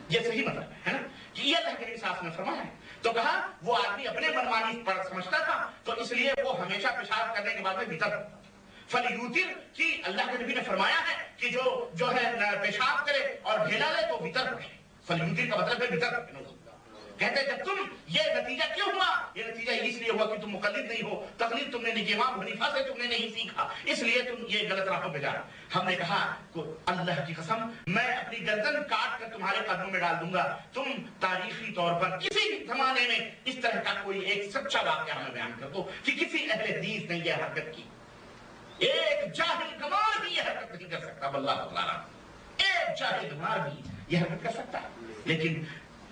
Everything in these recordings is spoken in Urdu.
یہ صحیح مطلب ہے نا کہ یہ اللہ کے نبی صلی اللہ علیہ وسلم نے فرمایا ہے. تو کہا وہ آدمی اپنے منمانی پر سمجھتا تھا تو اس لیے وہ ہمیشہ پیشاب کرنے کے بعد میں وطر فلیوتر کہ اللہ کے نبی نے فرمایا ہے کہ جو ہے پیشاب کرے اور ڈھیلا لے تو وطر پڑھے. فلیوتر کا مطلب ہے وطر. کہتے ہیں جب تم یہ نتیجہ کیوں ہوا؟ یہ نتیجہ اس لیے ہوا کہ تم مقلد نہیں ہو، تقلید تم نے امام حنیفہ سے تم نے نہیں سیکھا، اس لیے تم یہ غلط راہوں پہ جا رہے. ہم نے کہا اللہ کی قسم میں اپنی گردن کاٹ کر تمہارے قدموں میں ڈال دوں گا تم تاریخی طور پر کسی بھی زمانے میں اس طرح کا کوئی ایک سچا واقعہ ہمیں بیان کر دو کہ کسی اہل حدیث نے یہ حرکت کی. ایک جاہل گمار بھی یہ حرکت نہیں کر سکتا. واللہ تعالیٰ ایک جاہل گمار بھی یہ حرکت کر سکتا ہے. لیکن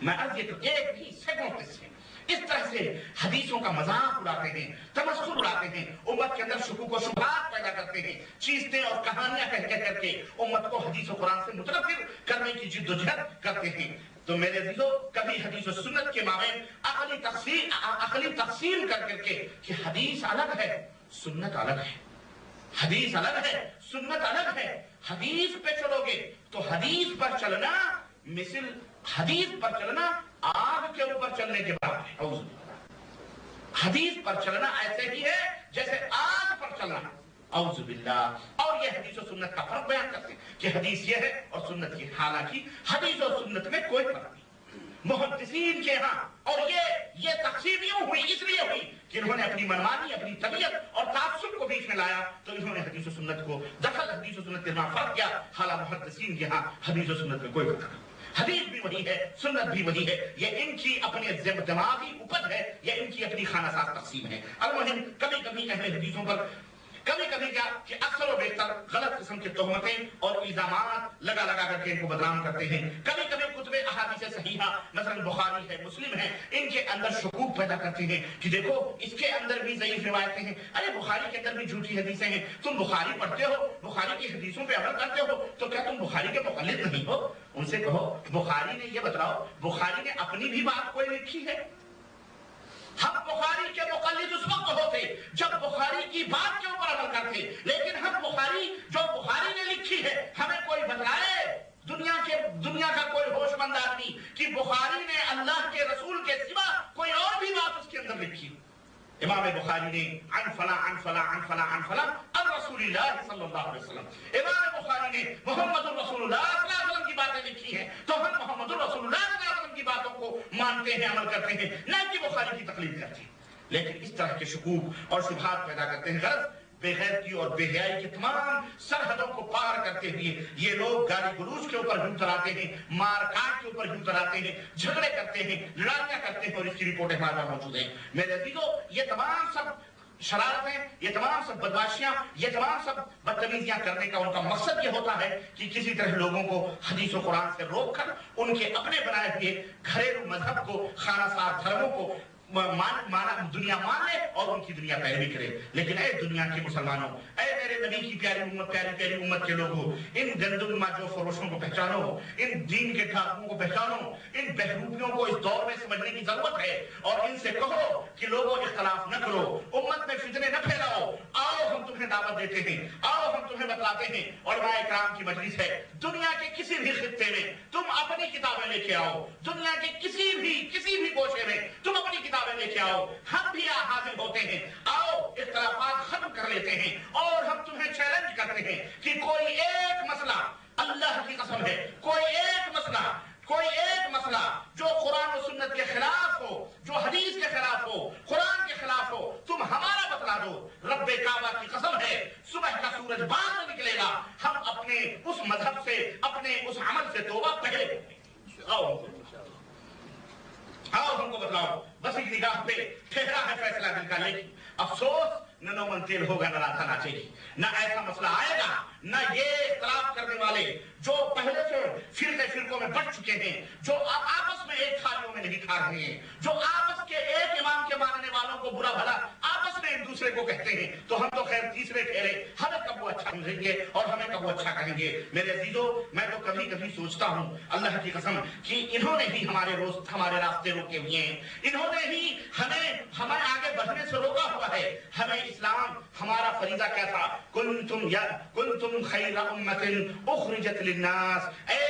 میں عرض یہ تو ایک بھی سیکنڈ قصے اس طرح سے حدیثوں کا مذاق اڑاتے ہیں، تمسخر اڑاتے ہیں، امت کے اندر شکوک و شبہات پیدا کرتے ہیں، چیزیں اور کہانیاں کہہ کے امت کو حدیث و قرآن سے متنفر کرنے کی جد و جہد کرتے ہیں. تو میرے عزیزو کبھی حدیث و سنت کے مابین عقلی تقسیم کر کے کہ حدیث الگ ہے سنت الگ ہے، حدیث الگ ہے سنت الگ ہے. حدیث پہ چلو گے تو حدیث پر چلنا مثل حدیث پر چلنا آگ کے اوپر چلنے کے بعد ہے. حدیث پر چلنا ایسے ہی ہے جیسے آگ پر چلنا. اعوذ باللہ. اور یہ حدیث و سنت کا فرق بیان کرتے ہیں کہ حدیث یہ ہے اور سنت یہ. حالانکہ حدیث و سنت میں کوئی فرق نہیں. محدثین کے ہاں اور یہ تقسیم یوں ہوئی اس لیے ہوئی کہ انہوں نے اپنی منمانی، اپنی طبیعت اور تعصب کو بیچ میں لایا تو انہوں نے حدیث و سنت کو دخل حدیث و سنت کے ہاں فرق کیا. حالانکہ محدثین کے ہاں حدیث و سنت میں کوئی فرق نہیں. حدیث بھی وہی ہے، سنت بھی وہی ہے. یہ ان کی اپنے دماغی اپج ہے، یہ ان کی اپنی خانہ ساز تقسیم ہے. المہم کبھی کبھی اہل حدیثوں پر کیا کہ اکثر و بیشتر غلط قسم کی تہمتیں اور الزامات لگا کر کے ان کو بدنام کرتے ہیں. کبھی کبھی کتب احادیث صحیحہ مثلا بخاری ہے، مسلم ہے، ان کے اندر شکوک پیدا کرتے ہیں کہ دیکھو اس کے اندر بھی ضعیف روایتیں ہیں. ارے بخاری کے اندر بھی جھوٹی حدیثیں ہیں. تم بخاری پڑھتے ہو، بخاری کی حدیثوں پہ عمل کرتے ہو تو کیا تم بخاری کے مقلد نہیں ہو؟ ان سے کہو بخاری نے یہ بتلاؤ بخاری نے اپنی بھی بات کوئی لکھی ہے؟ ہم بخاری کے مقلد اس وقت ہوتے جب بخاری کی بات کے اوپر عمل کرتے، لیکن ہم بخاری جو بخاری نے لکھی ہے ہمیں کوئی بتلائے دنیا کا کوئی ہوش مند آدمی کہ بخاری نے اللہ کے رسول کے سوا کوئی اور بھی بات اس کے اندر لکھی. امام بخاری نے عن فلاں عن فلاں عن فلاں عن فلاں عن رسول اللہ صلی اللہ علیہ وسلم. امام بخاری نے محمد الرسول اللہ صلی اللہ علیہ وسلم کی باتیں لکھی ہیں تو ہم محمد الرسول اللہ صلی اللہ علیہ وسلم کی باتوں کو مانتے ہیں، عمل کرتے ہیں، نہ کہ بخاری کی تقلید کرتے ہیں. لیکن اس طرح کے شکوک اور شبہات پیدا کرتے ہیں. غرض بے غیرتی اور بے حیائی کے تمام سرحدوں کو پار کرتے ہوئے یہ لوگ گالی گلوچ کے اوپر ہوں تراتے ہیں، مار کاٹ کے اوپر ہوں تراتے ہیں، جھگڑے کرتے ہیں، لڑائیاں کرتے ہیں اور اس کی رپورٹیں ہمارے پاس موجود ہیں. میرے عزیزو یہ تمام سب شرارتیں، یہ تمام سب بدماشیاں، یہ تمام سب بدتمیزیاں کرنے کا ان کا مقصد یہ ہوتا ہے کہ کسی طرح لوگوں کو حدیث و قرآن سے روک کر ان کے اپنے بنائے ہوئے گھریلو مذہب کو، خانہ سار دھرموں کو دنیا مان لے اور ان کی دنیا پیروی کرے. لیکن اے دنیا کے مسلمانوں، اے میرے نبی کی پیاری امت کے لوگوں، ان گندم جو فروشوں کو پہچانو، ان دین کے ڈھاکوں کو پہچانو، ان بہروپیوں کو اس دور میں سمجھنے کی ضرورت ہے اور ان سے کہو کہ لوگوں اختلاف نہ کرو، امت میں فتنے نہ پھیلاؤ. آؤ ہم تمہیں دعوت دیتے ہیں، آؤ ہم تمہیں بتلاتے ہیں. علماء کرام کی مجلس ہے، دنیا کے کسی بھی خطے میں تم اپنی کتابیں لے کے آؤ، دنیا کے کسی بھی گوشے میں تم اپنی کتابیں لے کے آؤ، ہم بھی حاضر ہوتے ہیں. آؤ اختلافات ختم کر لیتے ہیں اور ہم تمہیں چیلنج کرتے ہیں کہ کوئی ایک مسئلہ، اللہ کی قسم ہے، کوئی ایک مسئلہ جو قرآن و سنت کے خلاف ہو، جو حدیث کے خلاف ہو، قرآن کے خلاف ہو، تم ہمارا بتلا دو. رب کعبہ کی قسم ہے صبح کا سورج بعد میں نکلے گا، ہم اپنے اس مذہب سے، اپنے اس عمل سے توبہ پہلے آؤ ہم کو بتلاؤ. بس ایک نگاہ پہ ٹھہرا ہے فیصلہ دل کا. لیکن افسوس نہ نو منتیل ہوگا نہ راتا ناچے گی، نہ ایسا مسئلہ آئے گا، نہ یہ اختلاف کرنے والے جو پہلے سے فرقوں میں بٹ چکے ہیں، جو آپس میں ایک تھالیوں میں نہیں کھا رہے ہیں، جو آپس کے ایک امام کے ماننے والوں کو برا بھلا آپس میں ایک دوسرے کو کہتے ہیں، تو ہم تو خیر تیسرے ٹھہرے، ہمیں کب وہ اچھا سمجھیں گے اور ہمیں کب وہ اچھا کہیں گے. میرے عزیزو میں تو کبھی سوچتا ہوں اللہ کی قسم کہ انہوں نے ہی ہمارے راستے روکے ہوئے ہیں، انہوں نے ہی ہمیں آگے بڑھنے سے روکا ہوا ہے. ہمیں اسلام، ہمارا فریضہ کیا تھا؟ کنتم خیر امت اخرجت للناس. اے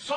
100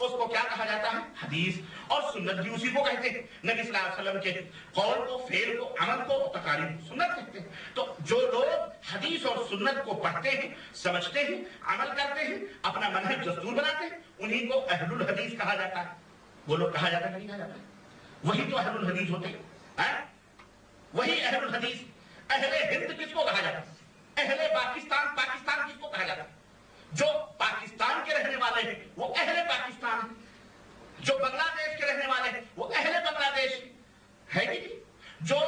اس کو کیا کہا جاتا ہے؟ حدیث. اور سنت بھی اسی کو کہتے ہیں. نبی صلی اللہ علیہ وسلم کے قول کو، فعل کو، عمل کو تقاریر کو سنت کہتے ہیں. تو جو لوگ حدیث اور سنت کو پڑھتے ہیں، سمجھتے ہیں، عمل کرتے ہیں، اپنا منہج دستور بناتے ہیں، انہی کو اہل الحدیث کہا جاتا ہے. وہ لوگ کہا جاتا ہے نہیں کہا جاتا ہے؟ وہی تو اہل الحدیث ہوتے ہیں. وہی اہل الحدیث. اہل ہند کس کو کہا جاتا ہے؟ اہل پاکستان کس کو کہا جاتا ہے؟ جو پاکستان کے رہنے والے ہیں وہ اہل پاکستان ہیں. جو بنگلہ دیش کے رہنے والے ہیں وہ اہل بنگلہ دیش ہے کہ نہیں؟ جو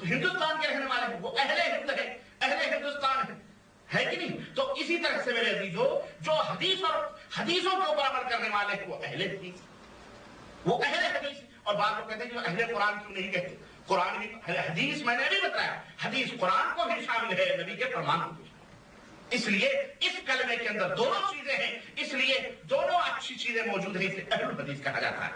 ہندوستان کے رہنے والے ہیں وہ اہل ہند ہے، اہل ہندوستان ہے کہ نہیں؟ تو اسی طرح سے میرے عزیزو، جو حدیثوں کے اوپر عمل کرنے والے ہیں وہ اہل حدیث، وہ اہل حدیث. اور بعض لوگ کہتے ہیں کہ اہل قرآن کیوں نہیں کہتے؟ قرآن بھی حدیث، میں نے بھی بتایا، حدیث قرآن کو بھی شامل ہے، نبی کے فرمان کو بھی. اس لیے اس کلمے کے اندر دونوں چیزیں ہیں، اس لیے دونوں اچھی چیزیں موجود ہیں، اسے اہل الحدیث کہا جاتا ہے.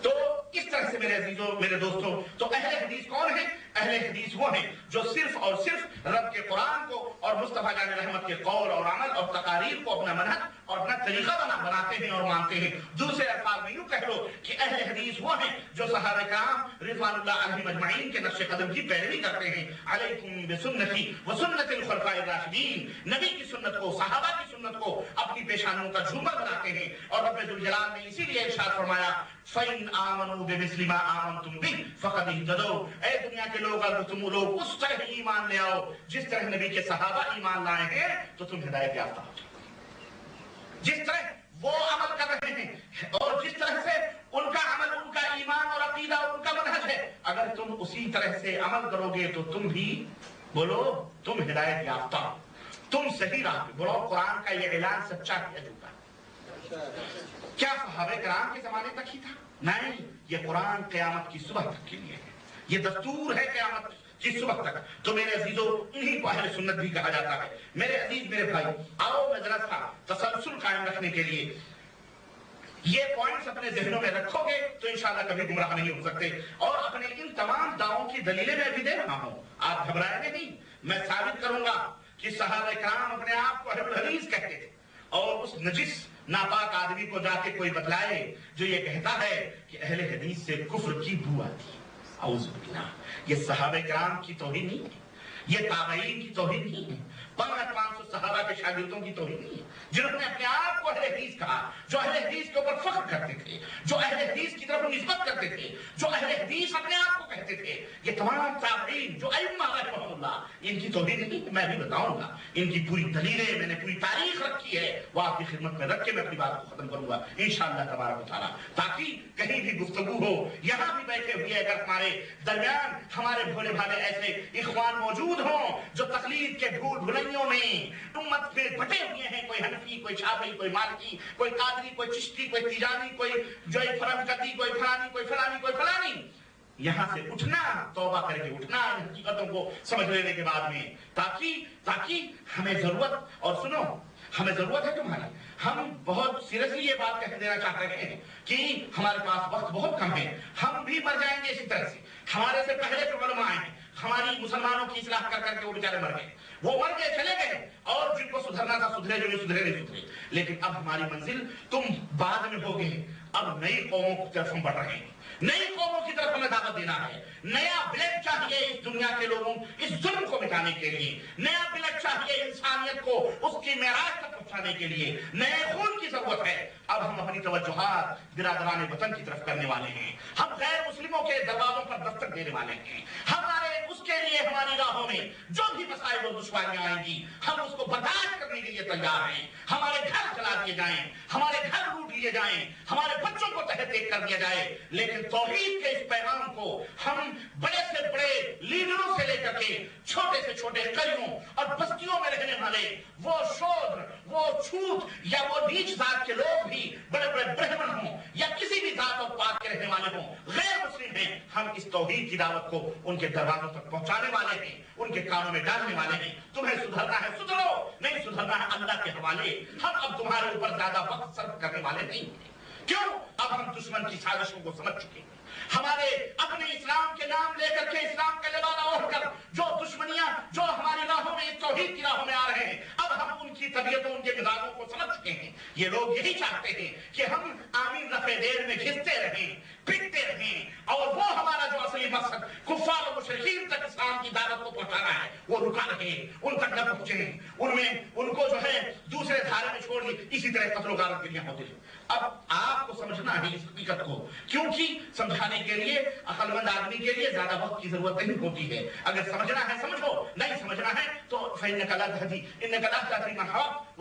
تو اس طرح سے میرے عزیزوں، میرے دوستوں، تو اہل حدیث کون ہیں؟ اہل حدیث وہ ہیں جو صرف اور صرف رب کے قرآن کو اور مصطفیٰ جان رحمت کے قول اور عمل اور تقاریر کو اپنا منہج اور اپنا طریقہ بناتے ہیں اور مانتے ہیں. دوسرے الفاظ میں یوں کہہ لو کہ اہل حدیث وہ ہیں جو صحابہ کرام رضوان اللہ علیہم اجمعین کے نقش قدم کی پیروی کرتے ہیں. علیکم بسنتی وسنت الخلفاء الراشدین، نبی کی سنت کو، صحابہ کی سنت کو اپنی پیشانیوں کا جھومر بناتے ہیں. اور رب ذوالجلال نے اسی لیے ارشاد فرمایا فَإِنْ آمَنُوا بِمِثْلِ مَا آمَنْتُمْ بِهِ فَقَدِ اهْتَدَوْا. اے دنیا کے لوگ، اگر تم لوگ اس طرح ایمان لے آؤ جس طرح نبی کے صحابہ ایمان لائے ہیں تو تم ہدایت یافتہ ہو. جس طرح وہ عمل کر رہے ہیں اور جس طرح سے ان کا عمل، ان کا ایمان اور عقیدہ اور ان کا منہج ہے، اگر تم اسی طرح سے عمل کرو گے تو تم بھی بولو تم ہدایت یافتہ ہو، تم صحیح راہ پہ. بولو قرآن کا یہ اعلان سچا کیا جاتا ہے. کیا صحابہ کرام کے زمانے تک ہی تھا؟ نہیں، یہ قرآن قیامت کی صبح تک کے لیے ہے. یہ دستور ہے قیامت کی صبح تک. تو میرے عزیزو، انہی کو اہل سنت بھی کہا جاتا ہے. میرے عزیز، میرے بھائی، آؤ میں ذرا سا تسلسل قائم رکھنے کے لیے یہ پوائنٹس اپنے ذہنوں میں رکھو گے تو انشاءاللہ کبھی گمراہ نہیں ہو سکتے. اور اپنے ان تمام دعووں کی دلیلیں میں بھی دے رہا ہوں، آپ گھبرائیں گے نہیں. میں ثابت کروں گا کہ صحابہ کرام اپنے آپ کو اہل الحدیث کہتے تھے. اور اس نجس ناپاک آدمی کو جا کے کوئی بتلائے جو یہ کہتا ہے کہ اہل حدیث سے کفر کی بو آتی ہے، اعوذ باللہ. یہ صحابہ کرام کی توہین نہیں ہے، یہ تابعین کی توہین نہیں ہے، 500 صحابہ کے شاگردوں کی توہین نہیں ہے، جنہوں نے اپنے آپ کو اہل حدیث کہا، جو اہل حدیث کے اوپر فخر کرتے تھے، جو اہل حدیث کی طرف نسبت کرتے تھے، جو اہل حدیث اپنے آپ کو کہتے تھے. یہ تمام تابعین جو ائمہ رحمہ اللہ، ان کی توہین نہیں. میں بھی بتاؤں گا ان کی پوری دلیلیں، میں نے پوری تاریخ رکھی ہے، وہ آپ کی خدمت میں رکھ کے میں اپنی بات کو ختم کروں گا انشاءاللہ تبارک و تعالیٰ. تاکہ کہیں بھی گفتگو ہو، یہاں بھی بیٹھے ہوئے اگر ہمارے درمیان ہمارے بھولے بھالے ایسے اخوان موجود ہوں جو تقلید کے بھول بھلائیوں میں امت پہ بٹے ہوئے ہیں، کوئی حنفی، کوئی شافعی، کوئی مالکی، کوئی قادری، کوئی چشتی، کوئی تیجانی، کوئی جو فرنگتی، کوئی فلانی، کوئی فلانی، کوئی فلانی، یہاں سے اٹھنا، توبہ کر کے اٹھنا ان حقیقتوں کو سمجھ لینے کے بعد میں، تاکہ ہمیں ضرورت، اور سنو ہمیں ضرورت ہے تمہاری. ہم بہت سیریسلی یہ بات کہہ دینا چاہ رہے ہیں کہ ہمارے پاس وقت بہت کم ہے. ہم بھی مر جائیں گے اسی طرح سے. ہمارے سے پہلے جو علماء ہیں، ہماری مسلمانوں کی اصلاح کر کے وہ بیچارے مر گئے، وہ مر گئے، چلے گئے، اور جن کو سدھرنا تھا سدھرے، جو نہیں سدھرے نہیں سدھرے. لیکن اب ہماری منزل تم بعد میں ہوگے. اب نئی قوموں کی طرف ہم بڑھ رہے ہیں، نئی قوموں کی طرف ہمیں دعوت دینا ہے. نیا بلڈ چاہیے اس دنیا کے لوگوں، اس ظلم کو مٹانے کے لیے. نیا بلڈ چاہیے انسانیت کو اس کی معراج تک پہنچانے کے لیے. نئے خون کی ضرورت ہے. اب ہم اپنی توجہات برادران وطن کی طرف کرنے والے ہیں. ہم غیر مسلموں کے دروازوں پر دستک دینے والے ہیں. ہمارے اس کے لیے ہماری راہوں میں جو بھی مسائل اور دشواریاں آئیں گی، ہم اس کو برداشت کرنے کے لیے تیار ہیں. ہمارے گھر جلا دیے جائیں، ہمارے گھر لوٹ لیے جائیں، ہمارے بچوں کو تحت کر دیا جائے، لیکن توحید کے اس پیغام کو ہم بڑے سے بڑے لیڈروں سے لے کر کے چھوٹے سے چھوٹے قریوں اور بستیوں میں رہنے والے وہ شودر، وہ چھوت یا وہ نیچ ذات کے لوگ بھی، بڑے بڑے برہمن ہوں یا کسی بھی ذات اور پات کے رہنے والے ہوں، غیر مسلم ہیں، ہم اس توحید کی دعوت کو ان کے دروازوں تک پہنچانے والے ہیں، ان کے کانوں میں ڈالنے والے ہیں. تمہیں سدھرنا ہے سدھرو، نہیں سدھرنا ہے اللہ کے حوالے. ہم اب تمہارے اوپر زیادہ وقت صرف کرنے والے نہیں ہیں. کیوں؟ اب ہم دشمن کی سازشوں کو سمجھ چکے ہیں. ہمارے اپنے اسلام کے نام لے کر کے، اسلام کا لبادہ اوڑھ کر جو دشمنیاں جو ہماری راہوں میں، توحید کی راہوں میں آ رہے ہیں، اب ہم ان کی طبیعتوں، ان کے مزاجوں کو سمجھ چکے ہیں. یہ لوگ یہی چاہتے ہیں کہ ہم آمین رفع دیر میں گھستے رہیں، پٹتے رہیں، اور وہ ہمارا جو اصلی مقصد کفار و مشرکین تک اسلام کی دعوت کو پہنچانا ہے وہ رکا رہے، ان تک نہ پہنچے، ان کو جو ہے دوسرے دھارے میں چھوڑ دی، اسی طرح قتل و غارت کے لیے ہوتے ہیں۔ اب آپ کو سمجھنا ہے اس حقیقت کو، کیونکہ سمجھانے کے لیے عقل مند آدمی کے لیے زیادہ وقت کی ضرورت نہیں ہوتی ہے۔ اگر سمجھنا ہے سمجھو، نہیں سمجھنا ہے تو فإنك لا تهدي إنك لا تهدي من أحببت